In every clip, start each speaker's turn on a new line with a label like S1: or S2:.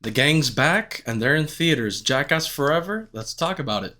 S1: The gang's back and they're in theaters. Jackass Forever? Let's talk about it.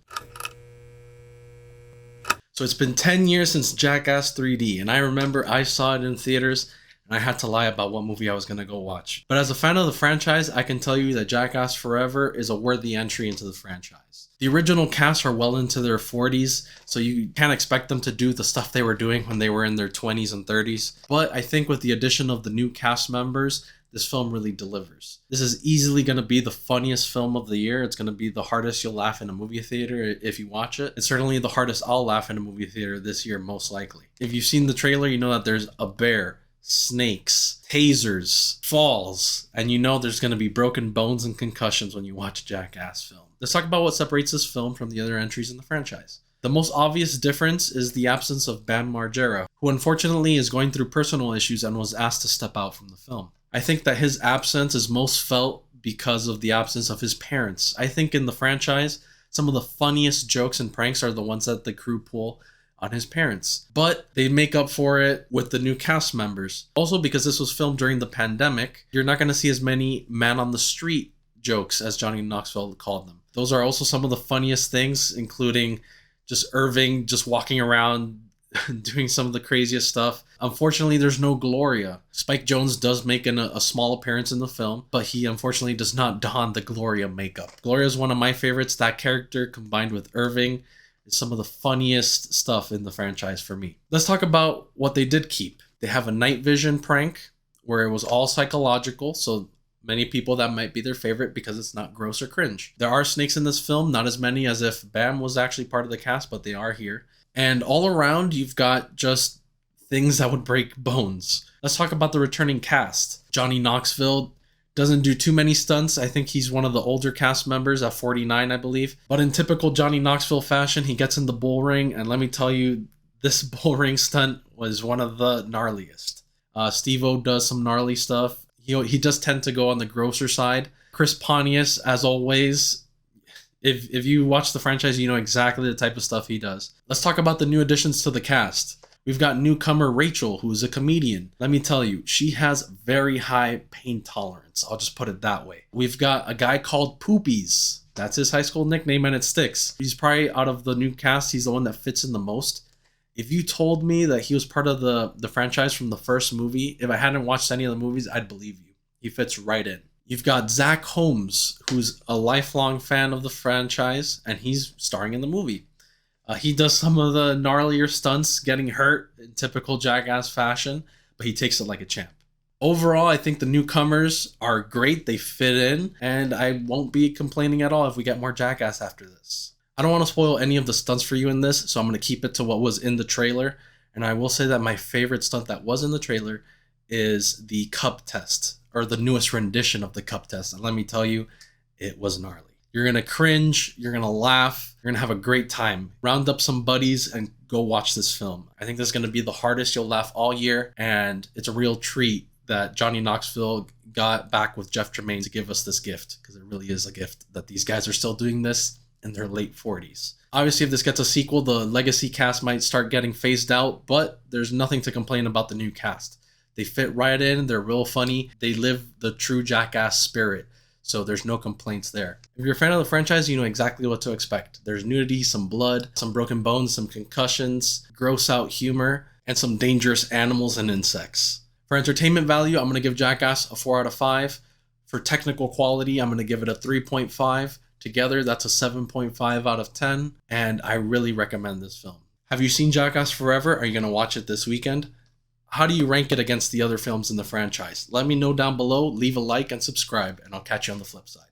S1: So it's been 10 years since Jackass 3D, and I remember I saw it in theaters and I had to lie about what movie I was going to go watch. But as a fan of the franchise, I can tell you that Jackass Forever is a worthy entry into the franchise. The original cast are well into their 40s, so you can't expect them to do the stuff they were doing when they were in their 20s and 30s. But I think with the addition of the new cast members, this film really delivers. This is easily going to be the funniest film of the year. It's going to be the hardest you'll laugh in a movie theater if you watch it. It's certainly the hardest I'll laugh in a movie theater this year, most likely. If you've seen the trailer, you know that there's a bear, snakes, tasers, falls, and you know there's going to be broken bones and concussions when you watch Jackass film. Let's talk about what separates this film from the other entries in the franchise. The most obvious difference is the absence of Bam Margera, who unfortunately is going through personal issues and was asked to step out from the film. I think that his absence is most felt because of the absence of his parents. I think in the franchise, some of the funniest jokes and pranks are the ones that the crew pull on his parents. But they make up for it with the new cast members. Also, because this was filmed during the pandemic, you're not going to see as many man on the street jokes as Johnny Knoxville called them. Those are also some of the funniest things, including just Irving just walking around doing some of the craziest stuff. Unfortunately, there's no Gloria. Spike Jonze does make a small appearance in the film, but he unfortunately does not don the Gloria makeup. Gloria is one of my favorites. That character combined with Irving is some of the funniest stuff in the franchise for me. Let's talk about what they did keep. They have a night vision prank where it was all psychological, so many people that might be their favorite because it's not gross or cringe. There are snakes in this film, not as many as if Bam was actually part of the cast, but they are here. And all around, you've got just things that would break bones. Let's talk about the returning cast. Johnny Knoxville doesn't do too many stunts. I think he's one of the older cast members at 49, I believe. But in typical Johnny Knoxville fashion, he gets in the bull ring. And let me tell you, this bull ring stunt was one of the gnarliest. Steve-O does some gnarly stuff. He does tend to go on the grosser side. Chris Pontius, as always, if you watch the franchise, you know exactly the type of stuff he does. Let's talk about the new additions to the cast. We've got newcomer Rachel, who is a comedian. Let me tell you, she has very high pain tolerance. I'll just put it that way. We've got a guy called Poopies. That's his high school nickname and it sticks. He's probably, out of the new cast, he's the one that fits in the most. If you told me that he was part of the franchise from the first movie, if I hadn't watched any of the movies, I'd believe you. He fits right in. You've got Zach Holmes, who's a lifelong fan of the franchise, and he's starring in the movie. He does some of the gnarlier stunts, getting hurt in typical Jackass fashion, but he takes it like a champ. Overall, I think the newcomers are great. They fit in, and I won't be complaining at all if we get more Jackass after this. I don't want to spoil any of the stunts for you in this, so I'm going to keep it to what was in the trailer. And I will say that my favorite stunt that was in the trailer is the cup test, or the newest rendition of the cup test. And let me tell you, it was gnarly. You're going to cringe, you're going to laugh, you're going to have a great time. Round up some buddies and go watch this film. I think this is going to be the hardest you'll laugh all year, and it's a real treat that Johnny Knoxville got back with Jeff Tremaine to give us this gift, because it really is a gift that these guys are still doing this in their late 40s. Obviously, if this gets a sequel, the legacy cast might start getting phased out, but there's nothing to complain about the new cast. They fit right in, they're real funny, they live the true Jackass spirit, so there's no complaints there. If you're a fan of the franchise, you know exactly what to expect. There's nudity, some blood, some broken bones, some concussions, gross out humor, and some dangerous animals and insects. For entertainment value, I'm going to give Jackass a 4 out of 5. For technical quality, I'm going to give it a 3.5. Together, that's a 7.5 out of 10, and I really recommend this film. Have you seen Jackass Forever? Are you going to watch it this weekend? How do you rank it against the other films in the franchise? Let me know down below, leave a like and subscribe, and I'll catch you on the flip side.